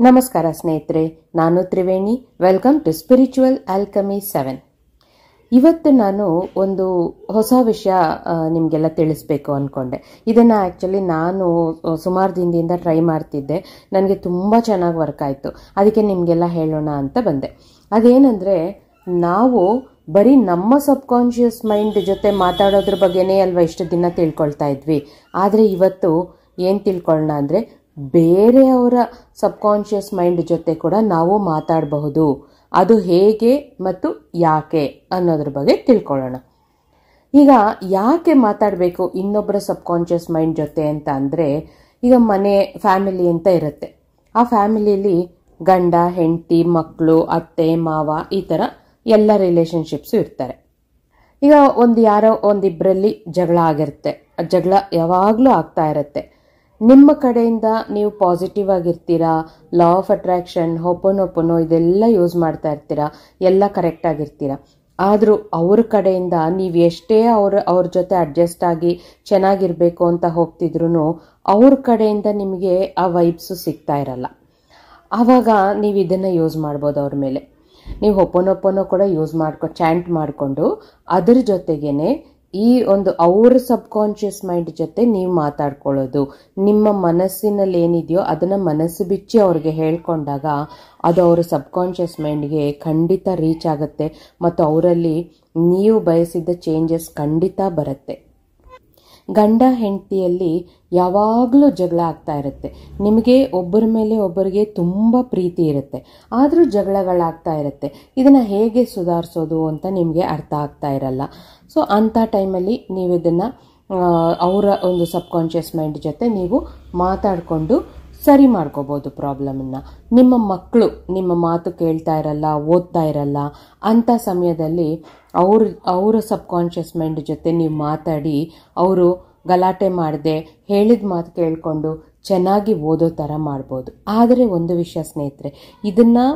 ನಮಸ್ಕಾರ ಸ್ನೇಹಿತರೆ, ನಾನು Triveni. Welcome to spiritual alchemy 7. ಇವತ್ತು ನಾನು ಒಂದು ಹೊಸ ವಿಷಯ ನಿಮಗೆಲ್ಲ ತಿಳಿಸ್ಬೇಕು ಅಂದ್ಕೊಂಡೆ. ಇದನ್ನು ಆ್ಯಕ್ಚುಲಿ ನಾನು ಸುಮಾರು ದಿನದಿಂದ ಟ್ರೈ ಮಾಡ್ತಿದ್ದೆ. ನನಗೆ ತುಂಬ ಚೆನ್ನಾಗಿ ವರ್ಕ್ ಆಯಿತು. ಅದಕ್ಕೆ ನಿಮಗೆಲ್ಲ ಹೇಳೋಣ ಅಂತ ಬಂದೆ. ಅದೇನೆಂದರೆ, ನಾವು ಬರೀ ನಮ್ಮ ಸಬ್ಕಾನ್ಷಿಯಸ್ ಮೈಂಡ್ ಜೊತೆ ಮಾತಾಡೋದ್ರ ಬಗ್ಗೆನೇ ಅಲ್ವಾ ಇಷ್ಟು ದಿನ ತಿಳ್ಕೊಳ್ತಾ ಇದ್ವಿ. ಆದರೆ ಇವತ್ತು ಏನು ತಿಳ್ಕೊಳ್ಳೋಣ ಅಂದರೆ, ಬೇರೆಯವರ ಸಬ್ಕಾನ್ಷಿಯಸ್ ಮೈಂಡ್ ಜೊತೆ ಕೂಡ ನಾವು ಮಾತಾಡಬಹುದು. ಅದು ಹೇಗೆ ಮತ್ತು ಯಾಕೆ ಅನ್ನೋದ್ರ ಬಗ್ಗೆ ತಿಳ್ಕೊಳ್ಳೋಣ. ಈಗ ಯಾಕೆ ಮಾತಾಡಬೇಕು ಇನ್ನೊಬ್ಬರ ಸಬ್ಕಾನ್ಷಿಯಸ್ ಮೈಂಡ್ ಜೊತೆ ಅಂತ ಅಂದರೆ, ಈಗ ಫ್ಯಾಮಿಲಿ ಅಂತ ಇರುತ್ತೆ. ಆ ಫ್ಯಾಮಿಲಿಯಲ್ಲಿ ಗಂಡ ಹೆಂಡತಿ ಮಕ್ಕಳು ಅತ್ತೆ ಮಾವ ಈ ಥರ ಎಲ್ಲ ರಿಲೇಷನ್ಶಿಪ್ಸು ಇರ್ತಾರೆ. ಈಗ ಯಾರೋ ಒಂದಿಬ್ಬರಲ್ಲಿ ಜಗಳ ಆಗಿರುತ್ತೆ. ಜಗಳ ಯಾವಾಗಲೂ ಆಗ್ತಾ ಇರುತ್ತೆ. ನಿಮ್ಮ ಕಡೆಯಿಂದ ನೀವು ಪಾಸಿಟಿವ್ ಆಗಿರ್ತೀರಾ, ಲಾ ಆಫ್ ಅಟ್ರಾಕ್ಷನ್, ಹೋಪೋನೋಪೋನೋ ಇದೆಲ್ಲ ಯೂಸ್ ಮಾಡ್ತಾ ಇರ್ತೀರಾ, ಎಲ್ಲ ಕರೆಕ್ಟ್ ಆಗಿರ್ತೀರಾ. ಆದರೂ ಅವ್ರ ಕಡೆಯಿಂದ ನೀವು ಎಷ್ಟೇ ಅವ್ರ ಜೊತೆ ಅಡ್ಜಸ್ಟ್ ಆಗಿ ಚೆನ್ನಾಗಿರ್ಬೇಕು ಅಂತ ಹೋಗ್ತಿದ್ರು ಅವ್ರ ಕಡೆಯಿಂದ ನಿಮಗೆ ಆ ವೈಬ್ಸು ಸಿಗ್ತಾ ಇರಲ್ಲ. ಆವಾಗ ನೀವು ಇದನ್ನು ಯೂಸ್ ಮಾಡ್ಬೋದು. ಅವ್ರ ಮೇಲೆ ನೀವು ಹೋಪೋನೋಪೋನೋ ಕೂಡ ಚಾಂಟ್ ಮಾಡಿಕೊಂಡು ಅದ್ರ ಜೊತೆಗೇನೆ ಈ ಅವ್ರ ಸಬ್ಕಾನ್ಷಿಯಸ್ ಮೈಂಡ್ ಜೊತೆ ನೀವು ಮಾತಾಡ್ಕೊಳ್ಳೋದು. ನಿಮ್ಮ ಮನಸ್ಸಿನಲ್ಲಿ ಏನಿದೆಯೋ ಅದನ್ನು ಮನಸ್ಸು ಬಿಚ್ಚಿ ಅವ್ರಿಗೆ ಹೇಳ್ಕೊಂಡಾಗ ಅದು ಅವರ ಸಬ್ಕಾನ್ಷಿಯಸ್ ಮೈಂಡ್ಗೆ ಖಂಡಿತ ರೀಚ್ ಆಗುತ್ತೆ ಮತ್ತು ಅವರಲ್ಲಿ ನೀವು ಬಯಸಿದ್ದ ಚೇಂಜಸ್ ಖಂಡಿತ ಬರುತ್ತೆ. ಗಂಡ ಹೆಂಡತಿಯಲ್ಲಿ ಯಾವಾಗಲೂ ಜಗಳ ಆಗ್ತಾ ಇರುತ್ತೆ. ನಿಮಗೆ ಒಬ್ಬರ ಮೇಲೆ ಒಬ್ಬರಿಗೆ ತುಂಬ ಪ್ರೀತಿ ಇರುತ್ತೆ, ಆದರೂ ಜಗಳಗಳಾಗ್ತಾ ಇರುತ್ತೆ. ಇದನ್ನು ಹೇಗೆ ಸುಧಾರಿಸೋದು ಅಂತ ನಿಮಗೆ ಅರ್ಥ ಆಗ್ತಾ ಇರಲ್ಲ. ಸೊ ಅಂಥ ಟೈಮಲ್ಲಿ ನೀವು ಇದನ್ನು ಅವರ ಸಬ್ಕಾನ್ಷಿಯಸ್ ಮೈಂಡ್ ಜೊತೆ ನೀವು ಮಾತಾಡಿಕೊಂಡು ಸರಿ ಮಾಡ್ಕೋಬೋದು ಪ್ರಾಬ್ಲಮನ್ನು. ನಿಮ್ಮ ಮಕ್ಕಳು ನಿಮ್ಮ ಮಾತು ಕೇಳ್ತಾ ಇರಲ್ಲ, ಓದ್ತಾ ಇರಲ್ಲ, ಅಂಥ ಸಮಯದಲ್ಲಿ ಅವರ ಸಬ್ಕಾನ್ಷಿಯಸ್ ಮೈಂಡ್ ಜೊತೆ ನೀವು ಮಾತಾಡಿ ಅವರು ಗಲಾಟೆ ಮಾಡದೆ ಹೇಳಿದ ಮಾತು ಕೇಳಿಕೊಂಡು ಚೆನ್ನಾಗಿ ಓದೋ ಥರ ಮಾಡ್ಬೋದು. ಆದರೆ ಒಂದು ವಿಷಯ ಸ್ನೇಹಿತರೆ, ಇದನ್ನು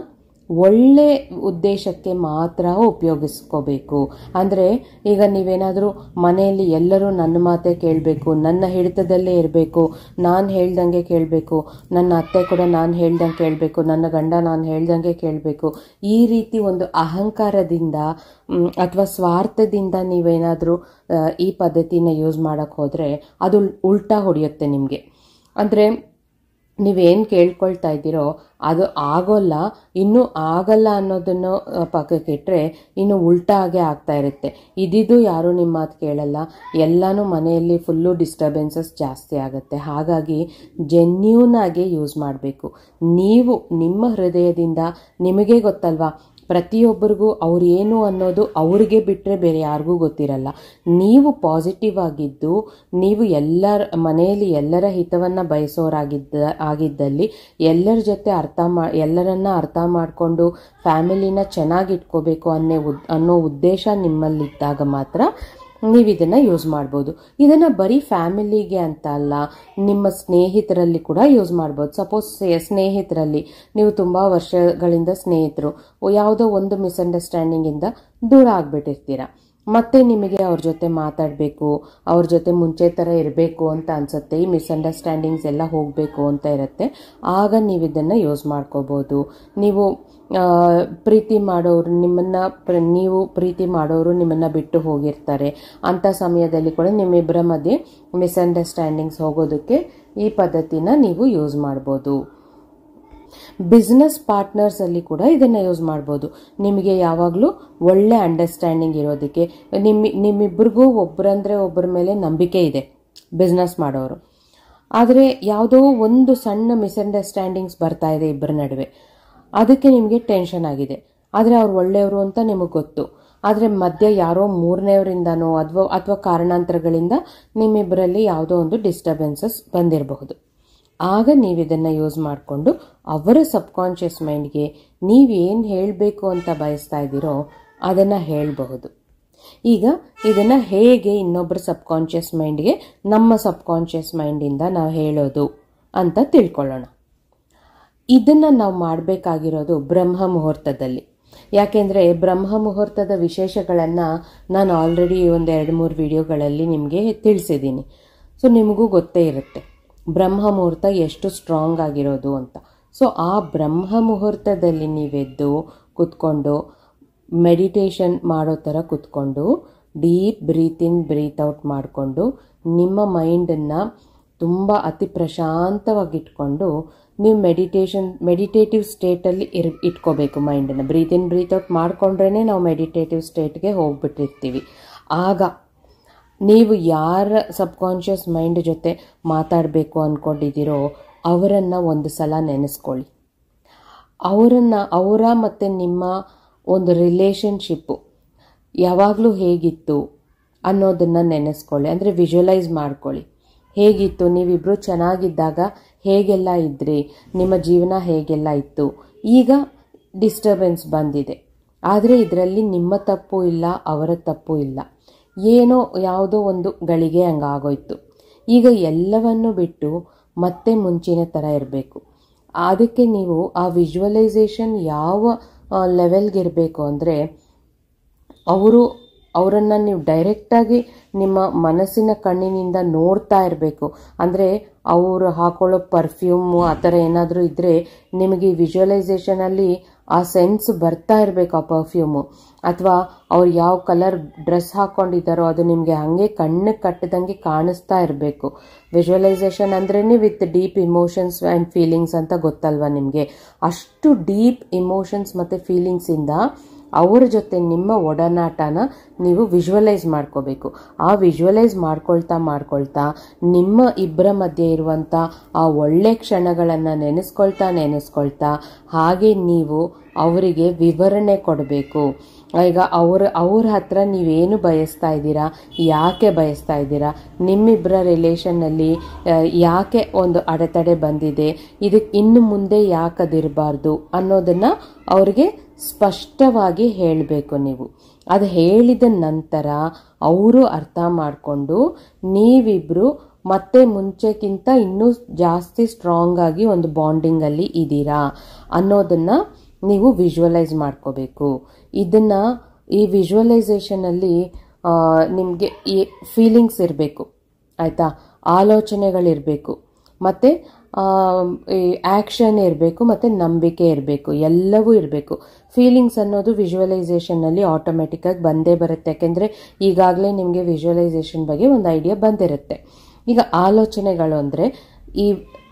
ಒಳ್ಳೆ ಉದ್ದೇಶಕ್ಕೆ ಮಾತ್ರ ಉಪಯೋಗಿಸ್ಕೋಬೇಕು. ಅಂದರೆ ಈಗ ನೀವೇನಾದರೂ ಮನೆಯಲ್ಲಿ ಎಲ್ಲರೂ ನನ್ನ ಮಾತೇ ಕೇಳಬೇಕು, ನನ್ನ ಹಿಡಿತದಲ್ಲೇ ಇರಬೇಕು, ನಾನು ಹೇಳ್ದಂಗೆ ಕೇಳಬೇಕು, ನನ್ನ ಅತ್ತೆ ಕೂಡ ನಾನು ಹೇಳ್ದಂಗೆ ಕೇಳಬೇಕು, ನನ್ನ ಗಂಡ ನಾನು ಹೇಳ್ದಂಗೆ ಕೇಳಬೇಕು, ಈ ರೀತಿ ಅಹಂಕಾರದಿಂದ ಅಥವಾ ಸ್ವಾರ್ಥದಿಂದ ನೀವೇನಾದರೂ ಈ ಪದ್ಧತಿನ ಯೂಸ್ ಮಾಡೋಕ್ಕೆ ಹೋದರೆ ಅದು ಉಲ್ಟಾ ಹೊಡೆಯುತ್ತೆ ನಿಮಗೆ. ಅಂದರೆ ನೀವೇನು ಕೇಳ್ಕೊಳ್ತಾ ಇದ್ದೀರೋ ಅದು ಆಗೋಲ್ಲ, ಇನ್ನೂ ಆಗಲ್ಲ ಅನ್ನೋದನ್ನು ಪಕ್ಕಕ್ಕಿಟ್ಟರೆ ಇನ್ನು ಉಲ್ಟಾ ಆಗೇ ಆಗ್ತಾ ಇರುತ್ತೆ. ಇದಿದ್ದು ಯಾರೂ ನಿಮ್ಮ ಮಾತು ಕೇಳಲ್ಲ, ಎಲ್ಲನೂ ಮನೆಯಲ್ಲಿ ಫುಲ್ಲು ಡಿಸ್ಟರ್ಬೆನ್ಸಸ್ ಜಾಸ್ತಿ ಆಗುತ್ತೆ. ಹಾಗಾಗಿ ಜೆನ್ಯೂನ್ ಆಗಿ ಯೂಸ್ ಮಾಡಬೇಕು. ನೀವು ನಿಮ್ಮ ಹೃದಯದಿಂದ, ನಿಮಗೆ ಗೊತ್ತಲ್ವಾ ಪ್ರತಿಯೊಬ್ಬರಿಗೂ ಅವ್ರು ಏನು ಅನ್ನೋದು ಅವ್ರಿಗೆ ಬಿಟ್ಟರೆ ಬೇರೆ ಯಾರಿಗೂ ಗೊತ್ತಿರಲ್ಲ. ನೀವು ಪಾಸಿಟಿವ್ ಆಗಿದ್ದು, ನೀವು ಮನೆಯಲ್ಲಿ ಎಲ್ಲರ ಹಿತವನ್ನು ಆಗಿದ್ದಲ್ಲಿ ಎಲ್ಲರ ಜೊತೆ ಎಲ್ಲರನ್ನ ಅರ್ಥ ಮಾಡಿಕೊಂಡು ಫ್ಯಾಮಿಲಿನ ಚೆನ್ನಾಗಿಟ್ಕೋಬೇಕು ಅನ್ನೋ ಉದ್ದೇಶ ನಿಮ್ಮಲ್ಲಿದ್ದಾಗ ಮಾತ್ರ ನೀವು ಇದನ್ನು ಯೂಸ್ ಮಾಡ್ಬೋದು. ಇದನ್ನು ಬರೀ ಫ್ಯಾಮಿಲಿಗೆ ಅಂತ ಅಲ್ಲ, ನಿಮ್ಮ ಸ್ನೇಹಿತರಲ್ಲಿ ಕೂಡ ಯೂಸ್ ಮಾಡ್ಬೋದು. ಸಪೋಸ್ ಸ್ನೇಹಿತರಲ್ಲಿ ನೀವು ತುಂಬ ವರ್ಷಗಳಿಂದ ಸ್ನೇಹಿತರು, ಯಾವುದೋ ಒಂದು ಮಿಸ್ಅಂಡರ್ಸ್ಟ್ಯಾಂಡಿಂಗಿಂದ ದೂರ ಆಗಿಬಿಟ್ಟಿರ್ತೀರ. ಮತ್ತೆ ನಿಮಗೆ ಅವ್ರ ಜೊತೆ ಮಾತಾಡಬೇಕು, ಅವ್ರ ಜೊತೆ ಮುಂಚೆ ಥರ ಇರಬೇಕು ಅಂತ ಅನಿಸುತ್ತೆ. ಈ ಮಿಸ್ಅಂಡರ್ಸ್ಟ್ಯಾಂಡಿಂಗ್ಸ್ ಎಲ್ಲ ಹೋಗಬೇಕು ಅಂತ ಇರುತ್ತೆ. ಆಗ ನೀವು ಇದನ್ನು ಯೂಸ್ ಮಾಡ್ಕೋಬೋದು. ನೀವು ಪ್ರೀತಿ ಮಾಡೋರು ನೀವು ಪ್ರೀತಿ ಮಾಡೋರು ನಿಮ್ಮನ್ನು ಬಿಟ್ಟು ಹೋಗಿರ್ತಾರೆ. ಅಂಥ ಸಮಯದಲ್ಲಿ ಕೂಡ ನಿಮ್ಮಿಬ್ಬರ ಮಧ್ಯೆ ಮಿಸ್ಅಂಡರ್ಸ್ಟ್ಯಾಂಡಿಂಗ್ಸ್ ಹೋಗೋದಕ್ಕೆ ಈ ಪದ್ಧತಿನ ನೀವು ಯೂಸ್ ಮಾಡ್ಬೋದು. ಬಿಸ್ನೆಸ್ ಪಾರ್ಟ್ನರ್ಸಲ್ಲಿ ಕೂಡ ಇದನ್ನು ಯೂಸ್ ಮಾಡ್ಬೋದು. ನಿಮಗೆ ಯಾವಾಗಲೂ ಒಳ್ಳೆ ಅಂಡರ್ಸ್ಟ್ಯಾಂಡಿಂಗ್ ಇರೋದಕ್ಕೆ. ನಿಮ್ಮಿಬ್ಬರಿಗೂ ಒಬ್ಬರಂದರೆ ಒಬ್ಬರ ಮೇಲೆ ನಂಬಿಕೆ ಇದೆ ಬಿಸ್ನೆಸ್ ಮಾಡೋರು. ಆದರೆ ಯಾವುದೋ ಒಂದು ಸಣ್ಣ ಮಿಸ್ಅಂಡರ್ಸ್ಟ್ಯಾಂಡಿಂಗ್ಸ್ ಬರ್ತಾ ಇದೆ ಇಬ್ಬರ ನಡುವೆ, ಅದಕ್ಕೆ ನಿಮಗೆ ಟೆನ್ಷನ್ ಆಗಿದೆ. ಆದರೆ ಅವ್ರು ಒಳ್ಳೆಯವರು ಅಂತ ನಿಮಗೆ ಗೊತ್ತು. ಆದರೆ ಮಧ್ಯೆ ಯಾರೋ ಮೂರನೇವರಿಂದನೋ ಅಥವಾ ಕಾರಣಾಂತರಗಳಿಂದ ನಿಮ್ಮಿಬ್ಬರಲ್ಲಿ ಯಾವುದೋ ಒಂದು ಡಿಸ್ಟರ್ಬೆನ್ಸಸ್ ಬಂದಿರಬಹುದು. ಆಗ ನೀವು ಇದನ್ನು ಯೂಸ್ ಮಾಡಿಕೊಂಡು ಅವರ ಸಬ್ಕಾನ್ಷಿಯಸ್ ಮೈಂಡ್ಗೆ ನೀವೇನು ಹೇಳಬೇಕು ಅಂತ ಬಯಸ್ತಾ ಇದ್ದೀರೋ ಅದನ್ನು ಹೇಳಬಹುದು. ಈಗ ಇದನ್ನು ಹೇಗೆ ಇನ್ನೊಬ್ಬರ ಸಬ್ಕಾನ್ಷಿಯಸ್ ಮೈಂಡ್ಗೆ ನಮ್ಮ ಸಬ್ಕಾನ್ಷಿಯಸ್ ಮೈಂಡಿಂದ ನಾವು ಹೇಳೋದು ಅಂತ ತಿಳ್ಕೊಳ್ಳೋಣ. ಇದನ್ನು ನಾವು ಮಾಡಬೇಕಾಗಿರೋದು ಬ್ರಹ್ಮ ಮುಹೂರ್ತದಲ್ಲಿ. ಯಾಕೆಂದರೆ ಬ್ರಹ್ಮ ಮುಹೂರ್ತದ ವಿಶೇಷಗಳನ್ನು ನಾನು ಆಲ್ರೆಡಿ 2-3 ವಿಡಿಯೋಗಳಲ್ಲಿ ನಿಮಗೆ ತಿಳಿಸಿದ್ದೀನಿ. ಸೊ ನಿಮಗೂ ಗೊತ್ತೇ ಇರುತ್ತೆ ಬ್ರಹ್ಮ ಮುಹೂರ್ತ ಎಷ್ಟು ಸ್ಟ್ರಾಂಗ್ ಆಗಿರೋದು ಅಂತ. ಸೊ ಆ ಬ್ರಹ್ಮ ಮುಹೂರ್ತದಲ್ಲಿ ನೀವೆದ್ದು ಕೂತ್ಕೊಂಡು ಮೆಡಿಟೇಷನ್ ಮಾಡೋ ಥರ ಕೂತ್ಕೊಂಡು ಡೀಪ್ ಬ್ರೀತ್ ಇನ್ ಬ್ರೀತ್ ಔಟ್ ಮಾಡಿಕೊಂಡು ನಿಮ್ಮ ಮೈಂಡನ್ನು ತುಂಬ ಅತಿ ಪ್ರಶಾಂತವಾಗಿಟ್ಕೊಂಡು ನೀವು ಮೆಡಿಟೇಟಿವ್ ಸ್ಟೇಟಲ್ಲಿ ಇಟ್ಕೋಬೇಕು ಮೈಂಡನ್ನು. ಬ್ರೀತ್ ಇನ್ ಬ್ರೀತ್ ಔಟ್ ಮಾಡಿಕೊಂಡ್ರೇ ನಾವು ಮೆಡಿಟೇಟಿವ್ ಸ್ಟೇಟ್ಗೆ ಹೋಗ್ಬಿಟ್ಟಿರ್ತೀವಿ. ಆಗ ನೀವು ಯಾರ ಸಬ್ಕಾನ್ಷಿಯಸ್ ಮೈಂಡ್ ಜೊತೆ ಮಾತಾಡಬೇಕು ಅಂದ್ಕೊಂಡಿದ್ದೀರೋ ಅವರನ್ನು ಒಂದು ಸಲ ನೆನೆಸ್ಕೊಳ್ಳಿ. ಅವರ ಮತ್ತು ನಿಮ್ಮ ಒಂದು ರಿಲೇಷನ್ಶಿಪ್ಪು ಯಾವಾಗಲೂ ಹೇಗಿತ್ತು ಅನ್ನೋದನ್ನು ನೆನೆಸ್ಕೊಳ್ಳಿ. ಅಂದರೆ ವಿಜುವಲೈಸ್ ಮಾಡ್ಕೊಳ್ಳಿ. ಹೇಗಿತ್ತು, ನೀವಿಬ್ಬರು ಚೆನ್ನಾಗಿದ್ದಾಗ ಹೇಗೆಲ್ಲ ಇದ್ರಿ, ನಿಮ್ಮ ಜೀವನ ಹೇಗೆಲ್ಲ ಇತ್ತು. ಈಗ ಡಿಸ್ಟರ್ಬೆನ್ಸ್ ಬಂದಿದೆ, ಆದರೆ ಇದರಲ್ಲಿ ನಿಮ್ಮ ತಪ್ಪು ಇಲ್ಲ, ಅವರ ತಪ್ಪು ಇಲ್ಲ. ಏನೋ ಯಾವುದೋ ಒಂದು ಗಳಿಗೆ ಹಂಗಾಗೋಯ್ತು. ಈಗ ಎಲ್ಲವನ್ನು ಬಿಟ್ಟು ಮತ್ತೆ ಮುಂಚಿನ ಥರ ಇರಬೇಕು. ಅದಕ್ಕೆ ನೀವು ಆ ವಿಜುವಲೈಸೇಷನ್ ಯಾವ ಲೆವೆಲ್ಗಿರಬೇಕು ಅಂದರೆ ಅವರನ್ನು ನೀವು ಡೈರೆಕ್ಟಾಗಿ ನಿಮ್ಮ ಮನಸ್ಸಿನ ಕಣ್ಣಿನಿಂದ ನೋಡ್ತಾ ಇರಬೇಕು. ಅಂದರೆ ಅವರು ಹಾಕೊಳ್ಳೋ ಪರ್ಫ್ಯೂಮು ಆ ಥರ ಏನಾದರೂ ಇದ್ದರೆ ನಿಮಗೆ ವಿಜುವಲೈಸೇಷನಲ್ಲಿ ಆ ಸೆನ್ಸ್ ಬರ್ತಾ ಇರಬೇಕು. ಆ ಪರ್ಫ್ಯೂಮು ಅಥವಾ ಅವ್ರು ಯಾವ ಕಲರ್ ಡ್ರೆಸ್ ಹಾಕ್ಕೊಂಡಿದ್ದಾರೋ ಅದು ನಿಮಗೆ ಹಾಗೆ ಕಣ್ಣಿಗೆ ಕಟ್ಟದಂಗೆ ಕಾಣಿಸ್ತಾ ಇರಬೇಕು. ವಿಜುವಲೈಸೇಷನ್ ಅಂದ್ರೇ with deep emotions and feelings ಅಂತ ಗೊತ್ತಲ್ವ ನಿಮಗೆ. ಅಷ್ಟು ಡೀಪ್ ಇಮೋಷನ್ಸ್ ಮತ್ತು ಫೀಲಿಂಗ್ಸಿಂದ ಅವ್ರ ಜೊತೆ ನಿಮ್ಮ ಒಡನಾಟನ ನೀವು ವಿಜುವಲೈಸ್ ಮಾಡ್ಕೋಬೇಕು. ಆ ವಿಜುವಲೈಸ್ ಮಾಡ್ಕೊಳ್ತಾ ನಿಮ್ಮ ಇಬ್ಬರ ಮಧ್ಯೆ ಇರುವಂಥ ಆ ಒಳ್ಳೆ ಕ್ಷಣಗಳನ್ನು ನೆನೆಸ್ಕೊಳ್ತಾ ಹಾಗೆ ನೀವು ಅವರಿಗೆ ವಿವರಣೆ ಕೊಡಬೇಕು. ಈಗ ಅವ್ರ ಹತ್ರ ನೀವೇನು ಬಯಸ್ತಾ ಇದ್ದೀರಾ, ಯಾಕೆ ಬಯಸ್ತಾ ಇದ್ದೀರಾ, ನಿಮ್ಮಿಬ್ಬರ ರಿಲೇಷನ್ನಲ್ಲಿ ಯಾಕೆ ಒಂದು ಅಡೆತಡೆ ಬಂದಿದೆ, ಇದಕ್ಕೆ ಇನ್ನು ಮುಂದೆ ಯಾಕದಿರಬಾರ್ದು ಅನ್ನೋದನ್ನು ಅವ್ರಿಗೆ ಸ್ಪಷ್ಟವಾಗಿ ಹೇಳಬೇಕು. ನೀವು ಅದು ಹೇಳಿದ ನಂತರ ಅವರು ಅರ್ಥ ಮಾಡಿಕೊಂಡು ನೀವಿಬ್ಬರು ಮತ್ತೆ ಮುಂಚೆಗಿಂತ ಇನ್ನೂ ಜಾಸ್ತಿ ಸ್ಟ್ರಾಂಗ್ ಆಗಿ ಒಂದು ಬಾಂಡಿಂಗಲ್ಲಿ ಇದ್ದೀರಾ ಅನ್ನೋದನ್ನು ನೀವು ವಿಜುವಲೈಸ್ ಮಾಡ್ಕೋಬೇಕು. ಈ ವಿಜುವಲೈಸೇಷನಲ್ಲಿ ನಿಮಗೆ ಈ ಫೀಲಿಂಗ್ಸ್ ಇರಬೇಕು, ಆಯಿತಾ, ಆಲೋಚನೆಗಳಿರಬೇಕು, ಮತ್ತು ಆ್ಯಕ್ಷನ್ ಇರಬೇಕು, ಮತ್ತು ನಂಬಿಕೆ ಇರಬೇಕು, ಎಲ್ಲವೂ ಇರಬೇಕು. ಫೀಲಿಂಗ್ಸ್ ಅನ್ನೋದು ವಿಜುವಲೈಸೇಷನ್ನಲ್ಲಿ ಆಟೋಮೆಟಿಕ್ಕಾಗಿ ಬಂದೇ ಬರುತ್ತೆ. ಯಾಕೆಂದರೆ ಈಗಾಗಲೇ ನಿಮಗೆ ವಿಜುವಲೈಸೇಷನ್ ಬಗ್ಗೆ ಒಂದು ಐಡಿಯಾ ಬಂದಿರುತ್ತೆ. ಈಗ ಆಲೋಚನೆಗಳು ಅಂದರೆ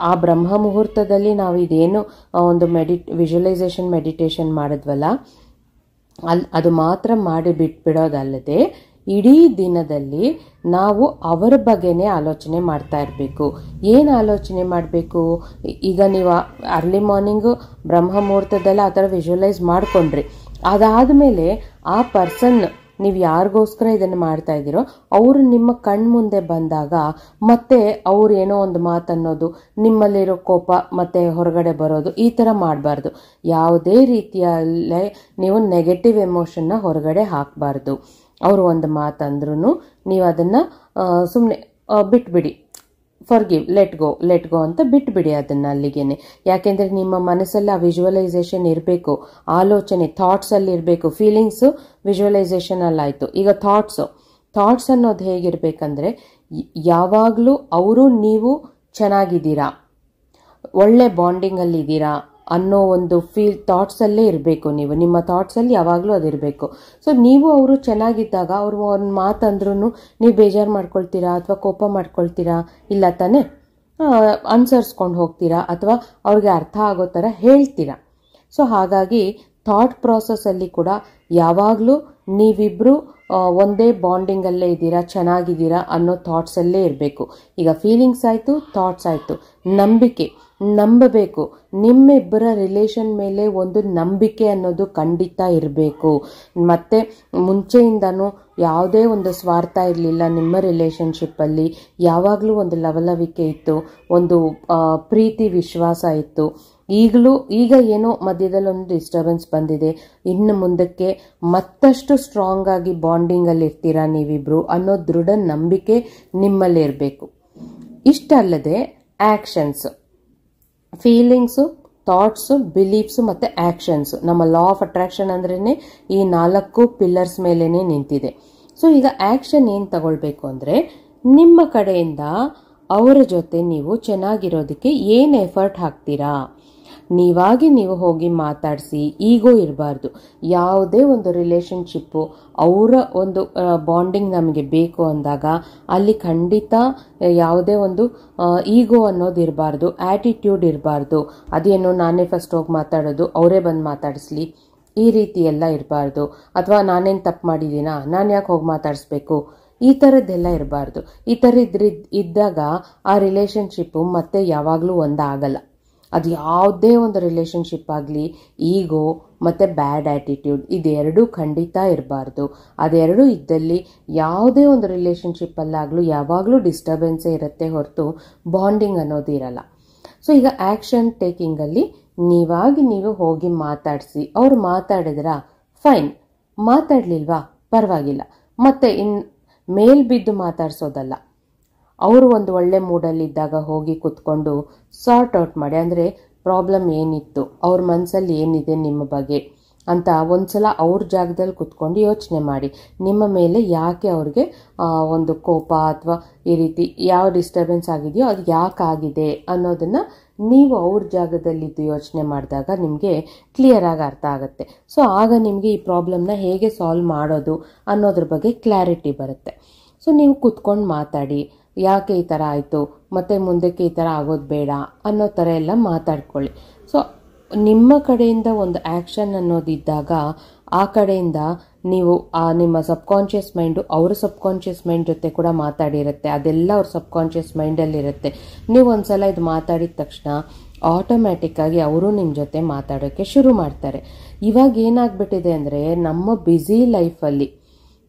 ಆ ಬ್ರಹ್ಮ ಮುಹೂರ್ತದಲ್ಲಿ ನಾವು ಇದೇನು ಒಂದು ವಿಜುವಲೈಸೇಷನ್ ಮೆಡಿಟೇಷನ್ ಮಾಡಿದ್ವಲ್ಲ ಅದು ಮಾತ್ರ ಮಾಡಿ ಬಿಟ್ಬಿಡೋದಲ್ಲದೆ ಇಡೀ ದಿನದಲ್ಲಿ ನಾವು ಅವರ ಬಗ್ಗೆನೇ ಆಲೋಚನೆ ಮಾಡ್ತಾ ಇರಬೇಕು. ಏನು ಆಲೋಚನೆ ಮಾಡಬೇಕು? ಈಗ ನೀವು ಅರ್ಲಿ ಮಾರ್ನಿಂಗು ಬ್ರಹ್ಮ ಮುಹೂರ್ತದಲ್ಲಿ ಆ ಥರ ವಿಜುವಲೈಸ್ ಮಾಡಿಕೊಂಡ್ರಿ. ಅದಾದಮೇಲೆ ಆ ಪರ್ಸನ್ ನೀವು ಯಾರಿಗೋಸ್ಕರ ಇದನ್ನು ಮಾಡ್ತಾ ಇದ್ದೀರೋ ಅವರು ನಿಮ್ಮ ಕಣ್ಮುಂದೆ ಬಂದಾಗ ಮತ್ತೆ ಅವ್ರು ಏನೋ ಒಂದು ಮಾತನ್ನೋದು, ನಿಮ್ಮಲ್ಲಿರೋ ಕೋಪ ಮತ್ತೆ ಹೊರಗಡೆ ಬರೋದು, ಈ ಥರ ಮಾಡಬಾರ್ದು. ಯಾವುದೇ ರೀತಿಯಲ್ಲೇ ನೀವು ನೆಗೆಟಿವ್ ಎಮೋಷನ್ನ ಹೊರಗಡೆ ಹಾಕಬಾರ್ದು. ಅವರು ಒಂದು ಮಾತಂದ್ರೂ ನೀವು ಅದನ್ನು ಸುಮ್ಮನೆ ಬಿಟ್ಬಿಡಿ. ಫಾರ್ಗಿವ್, ಲೆಟ್ ಗೋ ಅಂತ ಬಿಟ್ಬಿಡಿ ಅದನ್ನು ಅಲ್ಲಿಗೇನೆ. ಯಾಕೆಂದರೆ ನಿಮ್ಮ ಮನಸ್ಸಲ್ಲಿ ಆ ವಿಜುವಲೈಸೇಷನ್ ಇರಬೇಕು, ಆಲೋಚನೆ ಥಾಟ್ಸಲ್ಲಿ ಇರಬೇಕು. ಫೀಲಿಂಗ್ಸು ವಿಜುವಲೈಸೇಷನಲ್ಲಾಯಿತು. ಈಗ ಥಾಟ್ಸ್ ಅನ್ನೋದು ಹೇಗಿರಬೇಕಂದ್ರೆ ಯಾವಾಗಲೂ ಅವರು ನೀವು ಚೆನ್ನಾಗಿದ್ದೀರಾ, ಒಳ್ಳೆ ಬಾಂಡಿಂಗಲ್ಲಿ ಇದ್ದೀರಾ ಅನ್ನೋ ಒಂದು ಥಾಟ್ಸಲ್ಲೇ ಇರಬೇಕು. ನೀವು ನಿಮ್ಮ ಥಾಟ್ಸಲ್ಲಿ ಯಾವಾಗಲೂ ಅದಿರಬೇಕು. ಸೊ ನೀವು ಅವರು ಚೆನ್ನಾಗಿದ್ದಾಗ ಅವರು ಒಂದು ಮಾತಂದ್ರೂ ನೀವು ಬೇಜಾರು ಮಾಡ್ಕೊಳ್ತೀರಾ ಅಥವಾ ಕೋಪ ಮಾಡ್ಕೊಳ್ತೀರಾ? ಇಲ್ಲ ತಾನೇ? ಅನುಸರಿಸ್ಕೊಂಡು ಹೋಗ್ತೀರಾ ಅಥವಾ ಅವ್ರಿಗೆ ಅರ್ಥ ಆಗೋ ಥರ ಹೇಳ್ತೀರಾ. ಸೊ ಹಾಗಾಗಿ ಥಾಟ್ ಪ್ರಾಸೆಸ್ಸಲ್ಲಿ ಕೂಡ ಯಾವಾಗಲೂ ನೀವಿಬ್ಬರು ಒಂದೇ ಬಾಂಡಿಂಗಲ್ಲೇ ಇದ್ದೀರಾ, ಚೆನ್ನಾಗಿದ್ದೀರಾ ಅನ್ನೋ ಥಾಟ್ಸಲ್ಲೇ ಇರಬೇಕು. ಈಗ ಫೀಲಿಂಗ್ಸ್ ಆಯಿತು, ಥಾಟ್ಸ್ ಆಯಿತು. ನಂಬಬೇಕು. ನಿಮ್ಮಿಬ್ಬರ ರಿಲೇಷನ್ ಮೇಲೆ ಒಂದು ನಂಬಿಕೆ ಅನ್ನೋದು ಖಂಡಿತ ಇರಬೇಕು. ಮತ್ತು ಮುಂಚೆಯಿಂದನೂ ಯಾವುದೇ ಒಂದು ಸ್ವಾರ್ಥ ಇರಲಿಲ್ಲ ನಿಮ್ಮ ರಿಲೇಷನ್ಶಿಪ್ಪಲ್ಲಿ. ಯಾವಾಗಲೂ ಒಂದು ಲವಲವಿಕೆ ಇತ್ತು, ಒಂದು ಪ್ರೀತಿ ವಿಶ್ವಾಸ ಇತ್ತು. ಈಗ ಏನೋ ಮಧ್ಯದಲ್ಲಿ ಒಂದು ಡಿಸ್ಟರ್ಬೆನ್ಸ್ ಬಂದಿದೆ. ಇನ್ನು ಮುಂದಕ್ಕೆ ಮತ್ತಷ್ಟು ಸ್ಟ್ರಾಂಗ್ ಆಗಿ ಬಾಂಡಿಂಗಲ್ಲಿ ಇರ್ತೀರಾ ನೀವಿಬ್ರು ಅನ್ನೋ ದೃಢ ನಂಬಿಕೆ ನಿಮ್ಮಲ್ಲಿ ಇರಬೇಕು. ಇಷ್ಟಲ್ಲದೆ ಆ್ಯಕ್ಷನ್ಸ್, ಫೀಲಿಂಗ್ಸು, ಥಾಟ್ಸು, ಬಿಲೀಫ್ಸು ಮತ್ತು ಆ್ಯಕ್ಷನ್ಸು. ನಮ್ಮ ಲಾ ಆಫ್ ಅಟ್ರಾಕ್ಷನ್ ಅಂದ್ರೇ ಈ 4 ಪಿಲ್ಲರ್ಸ್ ಮೇಲೇ ನಿಂತಿದೆ. ಸೊ ಈಗ ಆ್ಯಕ್ಷನ್ ಏನು ತಗೊಳ್ಬೇಕು ಅಂದರೆ ನಿಮ್ಮ ಕಡೆಯಿಂದ ಅವರ ಜೊತೆ ನೀವು ಚೆನ್ನಾಗಿರೋದಕ್ಕೆ ಏನು ಎಫರ್ಟ್ ಹಾಕ್ತೀರಾ. ನೀವಾಗಿ ನೀವು ಹೋಗಿ ಮಾತಾಡಿಸಿ. ಈಗೋ ಇರಬಾರ್ದು. ಯಾವುದೇ ಒಂದು ರಿಲೇಶನ್ಶಿಪ್ಪು ಅವರ ಒಂದು ಬಾಂಡಿಂಗ್ ನಮಗೆ ಬೇಕು ಅಂದಾಗ ಅಲ್ಲಿ ಖಂಡಿತ ಯಾವುದೇ ಒಂದು ಈಗೋ ಅನ್ನೋದು ಇರಬಾರ್ದು, ಆಟಿಟ್ಯೂಡ್ ಇರಬಾರ್ದು. ಅದೇನೋ ನಾನೇ ಫಸ್ಟ್ ಹೋಗಿ ಮಾತಾಡೋದು, ಅವರೇ ಬಂದು ಮಾತಾಡಿಸ್ಲಿ, ಈ ರೀತಿ ಎಲ್ಲ ಇರಬಾರ್ದು. ಅಥವಾ ನಾನೇನು ತಪ್ಪು ಮಾಡಿದ್ದೀನಾ, ನಾನು ಯಾಕೆ ಹೋಗಿ ಮಾತಾಡಿಸ್ಬೇಕು, ಈ ಥರದ್ದೆಲ್ಲ ಇರಬಾರ್ದು. ಈ ಥರ ಇದ್ದಾಗ ಆ ರಿಲೇಶನ್ಶಿಪ್ಪು ಮತ್ತೆ ಯಾವಾಗಲೂ ಒಂದಾಗಲ್ಲ. ಅದು ಯಾವುದೇ ಒಂದು ರಿಲೇಶನ್ಶಿಪ್ ಆಗಲಿ, ಈಗೋ ಮತ್ತು ಬ್ಯಾಡ್ ಆ್ಯಟಿಟ್ಯೂಡ್ ಇದೆರಡೂ ಖಂಡಿತ ಇರಬಾರ್ದು. ಅದೆರಡೂ ಇದ್ದಲ್ಲಿ ಯಾವುದೇ ಒಂದು ರಿಲೇಶನ್ಶಿಪ್ಪಲ್ಲಾಗಲೂ ಯಾವಾಗಲೂ ಡಿಸ್ಟರ್ಬೆನ್ಸೇ ಇರುತ್ತೆ ಹೊರತು ಬಾಂಡಿಂಗ್ ಅನ್ನೋದು ಇರಲ್ಲ. ಸೊ ಈಗ ಆ್ಯಕ್ಷನ್ ಟೇಕಿಂಗಲ್ಲಿ ನೀವಾಗಿ ನೀವು ಹೋಗಿ ಮಾತಾಡಿಸಿ. ಅವ್ರು ಮಾತಾಡಿದ್ರಾ ಫೈನ್, ಮಾತಾಡಲಿಲ್ವಾ ಪರವಾಗಿಲ್ಲ, ಮತ್ತೆ ಮೇಲ್ ಬಿದ್ದು ಮಾತಾಡ್ಸೋದಲ್ಲ. ಅವರು ಒಂದು ಒಳ್ಳೆ ಮೂಡಲ್ಲಿದ್ದಾಗ ಹೋಗಿ ಕುತ್ಕೊಂಡು ಸಾರ್ಟ್ ಔಟ್ ಮಾಡಿ. ಅಂದರೆ ಪ್ರಾಬ್ಲಮ್ ಏನಿತ್ತು, ಅವ್ರ ಮನಸ್ಸಲ್ಲಿ ಏನಿದೆ ನಿಮ್ಮ ಬಗ್ಗೆ ಅಂತ ಒಂದ್ಸಲ ಅವ್ರ ಜಾಗದಲ್ಲಿ ಕುತ್ಕೊಂಡು ಯೋಚನೆ ಮಾಡಿ. ನಿಮ್ಮ ಮೇಲೆ ಯಾಕೆ ಅವ್ರಿಗೆ ಒಂದು ಕೋಪ ಅಥವಾ ಈ ರೀತಿ ಯಾವ ಡಿಸ್ಟರ್ಬೆನ್ಸ್ ಆಗಿದೆಯೋ ಅದು ಯಾಕಾಗಿದೆ ಅನ್ನೋದನ್ನು ನೀವು ಅವ್ರ ಜಾಗದಲ್ಲಿದ್ದು ಯೋಚನೆ ಮಾಡಿದಾಗ ನಿಮಗೆ ಕ್ಲಿಯರಾಗಿ ಅರ್ಥ ಆಗುತ್ತೆ. ಸೊ ಆಗ ನಿಮಗೆ ಈ ಪ್ರಾಬ್ಲಮ್ನ ಹೇಗೆ ಸಾಲ್ವ್ ಮಾಡೋದು ಅನ್ನೋದ್ರ ಬಗ್ಗೆ ಕ್ಲಾರಿಟಿ ಬರುತ್ತೆ. ಸೊ ನೀವು ಕುತ್ಕೊಂಡು ಮಾತಾಡಿ, ಯಾಕೆ ಈ ಥರ ಆಯಿತು, ಮತ್ತು ಮುಂದಕ್ಕೆ ಈ ಥರ ಆಗೋದು ಬೇಡ ಅನ್ನೋ ಥರ ಎಲ್ಲ ಮಾತಾಡ್ಕೊಳ್ಳಿ. ಸೊ ನಿಮ್ಮ ಕಡೆಯಿಂದ ಒಂದು ಆ್ಯಕ್ಷನ್ ಅನ್ನೋದಿದ್ದಾಗ ಆ ಕಡೆಯಿಂದ ನೀವು ನಿಮ್ಮ ಸಬ್ಕಾನ್ಷಿಯಸ್ ಮೈಂಡು ಅವರ ಸಬ್ಕಾನ್ಷಿಯಸ್ ಮೈಂಡ್ ಜೊತೆ ಕೂಡ ಮಾತಾಡಿರುತ್ತೆ. ಅದೆಲ್ಲ ಅವ್ರ ಸಬ್ಕಾನ್ಷಿಯಸ್ ಮೈಂಡಲ್ಲಿರುತ್ತೆ. ನೀವು ಒಂದ್ಸಲ ಇದು ಮಾತಾಡಿದ ತಕ್ಷಣ ಆಟೋಮ್ಯಾಟಿಕ್ಕಾಗಿ ಅವರು ನಿಮ್ಮ ಜೊತೆ ಮಾತಾಡೋಕ್ಕೆ ಶುರು ಮಾಡ್ತಾರೆ. ಇವಾಗ ಏನಾಗ್ಬಿಟ್ಟಿದೆ ಅಂದರೆ, ನಮ್ಮ ಬ್ಯುಸಿ ಲೈಫಲ್ಲಿ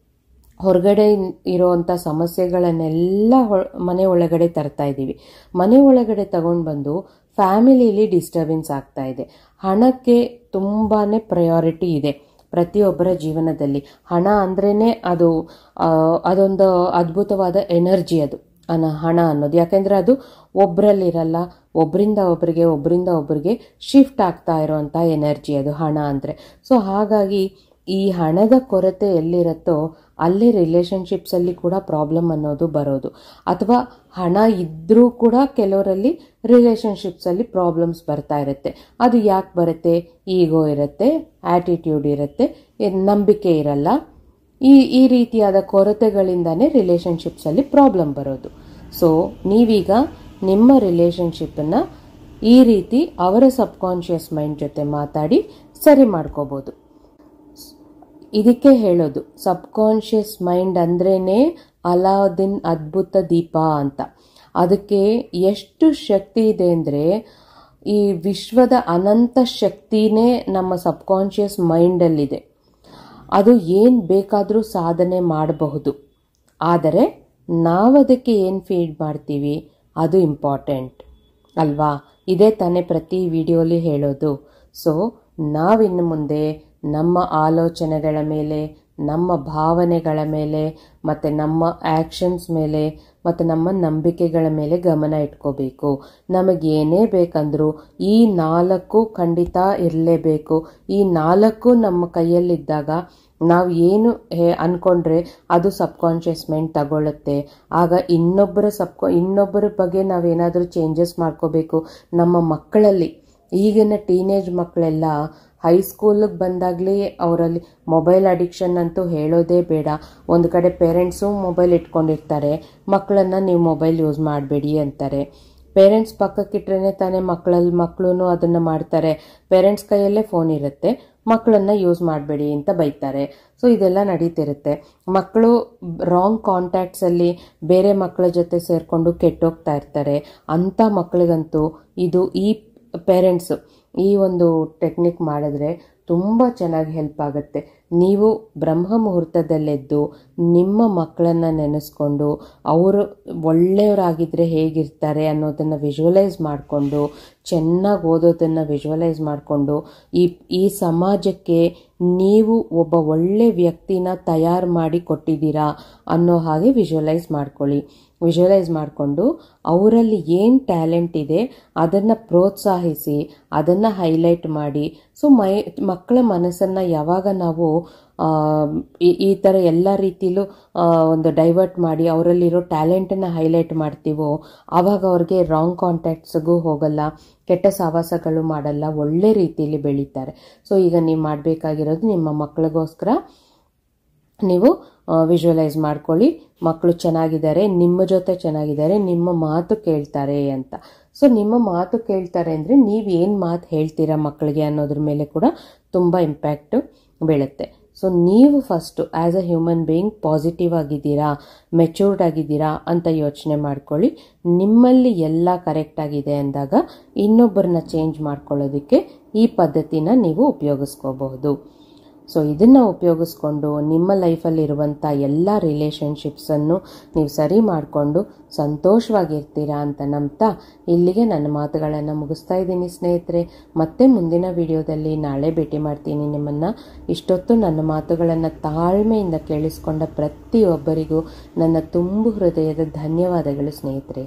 ಹೊರಗಡೆ ಇರೋವಂಥ ಸಮಸ್ಯೆಗಳನ್ನೆಲ್ಲ ಮನೆ ಒಳಗಡೆ ತರ್ತಾ ಇದ್ದೀವಿ. ಮನೆ ಒಳಗಡೆ ತಗೊಂಡು ಬಂದು ಫ್ಯಾಮಿಲಿಯಲ್ಲಿ ಡಿಸ್ಟರ್ಬೆನ್ಸ್ ಆಗ್ತಾ ಇದೆ. ಹಣಕ್ಕೆ ತುಂಬಾ ಪ್ರಯಾರಿಟಿ ಇದೆ ಪ್ರತಿಯೊಬ್ಬರ ಜೀವನದಲ್ಲಿ. ಹಣ ಅಂದ್ರೇ ಅದೊಂದು ಅದ್ಭುತವಾದ ಎನರ್ಜಿ ಅದು ಹಣ ಅನ್ನೋದು. ಯಾಕೆಂದರೆ ಅದು ಒಬ್ಬರಲ್ಲಿರಲ್ಲ, ಒಬ್ಬರಿಂದ ಒಬ್ಬರಿಗೆ ಶಿಫ್ಟ್ ಆಗ್ತಾ ಇರೋವಂಥ ಎನರ್ಜಿ ಅದು ಹಣ ಅಂದರೆ. ಸೊ ಹಾಗಾಗಿ ಈ ಹಣದ ಕೊರತೆ ಎಲ್ಲಿರುತ್ತೋ ಅಲ್ಲಿ ರಿಲೇಶನ್ಶಿಪ್ಸಲ್ಲಿ ಕೂಡ ಪ್ರಾಬ್ಲಮ್ ಅನ್ನೋದು ಬರೋದು. ಅಥವಾ ಹಣ ಇದ್ದರೂ ಕೂಡ ಕೆಲವರಲ್ಲಿ ರಿಲೇಶನ್ಶಿಪ್ಸಲ್ಲಿ ಪ್ರಾಬ್ಲಮ್ಸ್ ಬರ್ತಾ ಇರುತ್ತೆ. ಅದು ಯಾಕೆ ಬರುತ್ತೆ? ಈಗೋ ಇರುತ್ತೆ, ಆ್ಯಟಿಟ್ಯೂಡ್ ಇರುತ್ತೆ, ನಂಬಿಕೆ ಇರಲ್ಲ. ಈ ರೀತಿಯಾದ ಕೊರತೆಗಳಿಂದಾನೇ ರಿಲೇಶನ್ಶಿಪ್ಸಲ್ಲಿ ಪ್ರಾಬ್ಲಮ್ ಬರೋದು. ಸೊ ನೀವೀಗ ನಿಮ್ಮ ರಿಲೇಶನ್ಶಿಪ್ಪನ್ನು ಈ ರೀತಿ ಅವರ ಸಬ್ಕಾನ್ಷಿಯಸ್ ಮೈಂಡ್ ಜೊತೆ ಮಾತಾಡಿ ಸರಿ ಮಾಡ್ಕೋಬೋದು. ಇದಕ್ಕೆ ಹೇಳೋದು ಸಬ್ಕಾನ್ಷಿಯಸ್ ಮೈಂಡ್ ಅಂದ್ರೇನೆ ಅಲಾವುದ್ದೀನ್ ಅದ್ಭುತ ದೀಪ ಅಂತ. ಅದಕ್ಕೆ ಎಷ್ಟು ಶಕ್ತಿ ಇದೆ ಅಂದರೆ, ಈ ವಿಶ್ವದ ಅನಂತ ಶಕ್ತಿನೇ ನಮ್ಮ ಸಬ್ಕಾನ್ಷಿಯಸ್ ಮೈಂಡಲ್ಲಿದೆ. ಅದು ಏನು ಬೇಕಾದರೂ ಸಾಧನೆ ಮಾಡಬಹುದು. ಆದರೆ ನಾವದಕ್ಕೆ ಏನು ಫೀಡ್ ಮಾಡ್ತೀವಿ ಅದು ಇಂಪಾರ್ಟೆಂಟ್ ಅಲ್ವಾ? ಇದೇ ತಾನೇ ಪ್ರತಿ ವಿಡಿಯೋಲಿ ಹೇಳೋದು. ಸೊ ನಾವಿನ್ನು ಮುಂದೆ ನಮ್ಮ ಆಲೋಚನೆಗಳ ಮೇಲೆ, ನಮ್ಮ ಭಾವನೆಗಳ ಮೇಲೆ, ಮತ್ತು ನಮ್ಮ ಆ್ಯಕ್ಷನ್ಸ್ ಮೇಲೆ, ಮತ್ತು ನಮ್ಮ ನಂಬಿಕೆಗಳ ಮೇಲೆ ಗಮನ ಇಟ್ಕೋಬೇಕು. ನಮಗೇನೇ ಬೇಕಂದ್ರೂ ಈ 4 ಖಂಡಿತ ಇರಲೇಬೇಕು. ಈ 4 ನಮ್ಮ ಕೈಯಲ್ಲಿದ್ದಾಗ ನಾವು ಏನು ಅಂದ್ಕೊಂಡ್ರೆ ಅದು ಸಬ್ಕಾನ್ಷಿಯಸ್ ಮೈಂಡ್ ತಗೊಳ್ಳುತ್ತೆ. ಆಗ ಇನ್ನೊಬ್ಬರ ಬಗ್ಗೆ ನಾವೇನಾದರೂ ಚೇಂಜಸ್ ಮಾಡ್ಕೋಬೇಕು. ನಮ್ಮ ಮಕ್ಕಳಲ್ಲಿ, ಈಗಿನ ಟೀನೇಜ್ ಮಕ್ಕಳೆಲ್ಲ ಹೈಸ್ಕೂಲಿಗೆ ಬಂದಾಗಲೇ ಅವರಲ್ಲಿ ಮೊಬೈಲ್ ಅಡಿಕ್ಷನ್ ಅಂತೂ ಹೇಳೋದೇ ಬೇಡ. ಒಂದು ಕಡೆ ಪೇರೆಂಟ್ಸು ಮೊಬೈಲ್ ಇಟ್ಕೊಂಡಿರ್ತಾರೆ, ಮಕ್ಕಳನ್ನು ನೀವು ಮೊಬೈಲ್ ಯೂಸ್ ಮಾಡಬೇಡಿ ಅಂತಾರೆ. ಪೇರೆಂಟ್ಸ್ ಪಕ್ಕಕ್ಕಿಟ್ರೇ ತಾನೇ ಮಕ್ಕಳು ಅದನ್ನು ಮಾಡ್ತಾರೆ. ಪೇರೆಂಟ್ಸ್ ಕೈಯಲ್ಲೇ ಫೋನ್ ಇರುತ್ತೆ, ಮಕ್ಕಳನ್ನು ಯೂಸ್ ಮಾಡಬೇಡಿ ಅಂತ ಬೈತಾರೆ. ಸೊ ಇದೆಲ್ಲ ನಡೀತಿರುತ್ತೆ. ಮಕ್ಕಳು ರಾಂಗ್ ಕಾಂಟ್ಯಾಕ್ಟ್ಸಲ್ಲಿ ಬೇರೆ ಮಕ್ಕಳ ಜೊತೆ ಸೇರಿಕೊಂಡು ಕೆಟ್ಟೋಗ್ತಾ ಇರ್ತಾರೆ. ಅಂಥ ಮಕ್ಕಳಿಗಂತೂ ಈ ಪೇರೆಂಟ್ಸು ಈ ಒಂದು ಟೆಕ್ನಿಕ್ ಮಾಡಿದ್ರೆ ತುಂಬ ಚೆನ್ನಾಗಿ ಹೆಲ್ಪ್ ಆಗುತ್ತೆ. ನೀವು ಬ್ರಹ್ಮ ಮುಹೂರ್ತದಲ್ಲೆದ್ದು ನಿಮ್ಮ ಮಕ್ಕಳನ್ನು ನೆನೆಸ್ಕೊಂಡು ಅವರು ಒಳ್ಳೆಯವರಾಗಿದ್ದರೆ ಹೇಗಿರ್ತಾರೆ ಅನ್ನೋದನ್ನು ವಿಜುವಲೈಸ್ ಮಾಡಿಕೊಂಡು, ಚೆನ್ನಾಗಿ ಓದೋದನ್ನು ವಿಜುವಲೈಸ್ ಮಾಡಿಕೊಂಡು, ಈ ಸಮಾಜಕ್ಕೆ ನೀವು ಒಬ್ಬ ಒಳ್ಳೆ ವ್ಯಕ್ತಿನ ತಯಾರು ಮಾಡಿ ಕೊಟ್ಟಿದ್ದೀರಾ ಅನ್ನೋ ಹಾಗೆ ವಿಜುವಲೈಸ್ ಮಾಡ್ಕೊಳ್ಳಿ. ವಿಜುವಲೈಸ್ ಮಾಡಿಕೊಂಡು ಅವರಲ್ಲಿ ಏನು ಟ್ಯಾಲೆಂಟ್ ಇದೆ ಅದನ್ನು ಪ್ರೋತ್ಸಾಹಿಸಿ, ಅದನ್ನು ಹೈಲೈಟ್ ಮಾಡಿ. ಸೊ ಮಕ್ಕಳ ಮನಸ್ಸನ್ನು ಯಾವಾಗ ನಾವು ಈ ಥರ ಎಲ್ಲ ರೀತಿಲೂ ಒಂದು ಡೈವರ್ಟ್ ಮಾಡಿ ಅವರಲ್ಲಿರೋ ಟ್ಯಾಲೆಂಟನ್ನು ಹೈಲೈಟ್ ಮಾಡ್ತೀವೋ ಆವಾಗ ಅವ್ರಿಗೆ ರಾಂಗ್ ಕಾಂಟ್ಯಾಕ್ಟ್ಸ್ಗೂ ಹೋಗಲ್ಲ, ಕೆಟ್ಟ ಸಹವಾಸಗಳು ಮಾಡಲ್ಲ, ಒಳ್ಳೆ ರೀತಿಯಲ್ಲಿ ಬೆಳೀತಾರೆ. ಸೊ ಈಗ ನೀವು ಮಾಡಬೇಕಾಗಿರೋದು ನಿಮ್ಮ ಮಕ್ಕಳಿಗೋಸ್ಕರ ನೀವು ವಿಜುವಲೈಸ್ ಮಾಡ್ಕೊಳ್ಳಿ, ಮಕ್ಕಳು ಚೆನ್ನಾಗಿದ್ದಾರೆ, ನಿಮ್ಮ ಜೊತೆ ಚೆನ್ನಾಗಿದ್ದಾರೆ, ನಿಮ್ಮ ಮಾತು ಕೇಳ್ತಾರೆ ಅಂತ. ಸೊ ನಿಮ್ಮ ಮಾತು ಕೇಳ್ತಾರೆ ಅಂದರೆ ನೀವು ಏನು ಮಾತು ಹೇಳ್ತೀರಾ ಮಕ್ಕಳಿಗೆ ಅನ್ನೋದ್ರ ಮೇಲೆ ಕೂಡ ತುಂಬ ಇಂಪ್ಯಾಕ್ಟ್ ಬೀಳುತ್ತೆ. ಸೊ ನೀವು first as a human being positive ಆಗಿದ್ದೀರಾ, ಮೆಚೂರ್ಡ್ ಆಗಿದ್ದೀರಾ ಅಂತ ಯೋಚನೆ ಮಾಡ್ಕೊಳ್ಳಿ. ನಿಮ್ಮಲ್ಲಿ ಎಲ್ಲ ಕರೆಕ್ಟ್ ಆಗಿದೆ ಅಂದಾಗ ಇನ್ನೊಬ್ಬರನ್ನ ಚೇಂಜ್ ಮಾಡ್ಕೊಳ್ಳೋದಕ್ಕೆ ಈ ಪದ್ಧತಿನ ನೀವು ಉಪಯೋಗಿಸ್ಕೋಬಹುದು. ಸೊ ಇದನ್ನು ಉಪಯೋಗಿಸ್ಕೊಂಡು ನಿಮ್ಮ ಲೈಫಲ್ಲಿರುವಂಥ ಎಲ್ಲ ರಿಲೇಷನ್ಶಿಪ್ಸನ್ನು ನೀವು ಸರಿ ಮಾಡಿಕೊಂಡು ಸಂತೋಷವಾಗಿರ್ತೀರಾ ಅಂತ ನಂಬ್ತಾ ಇಲ್ಲಿಗೆ ನನ್ನ ಮಾತುಗಳನ್ನು ಮುಗಿಸ್ತಾ ಇದ್ದೀನಿ ಸ್ನೇಹಿತರೆ. ಮತ್ತೆ ಮುಂದಿನ ವಿಡಿಯೋದಲ್ಲಿ ನಾಳೆ ಭೇಟಿ ಮಾಡ್ತೀನಿ ನಿಮ್ಮನ್ನು. ಇಷ್ಟೊತ್ತು ನನ್ನ ಮಾತುಗಳನ್ನು ತಾಳ್ಮೆಯಿಂದ ಕೇಳಿಸ್ಕೊಂಡ ಪ್ರತಿಯೊಬ್ಬರಿಗೂ ನನ್ನ ತುಂಬು ಹೃದಯದ ಧನ್ಯವಾದಗಳು ಸ್ನೇಹಿತರೆ.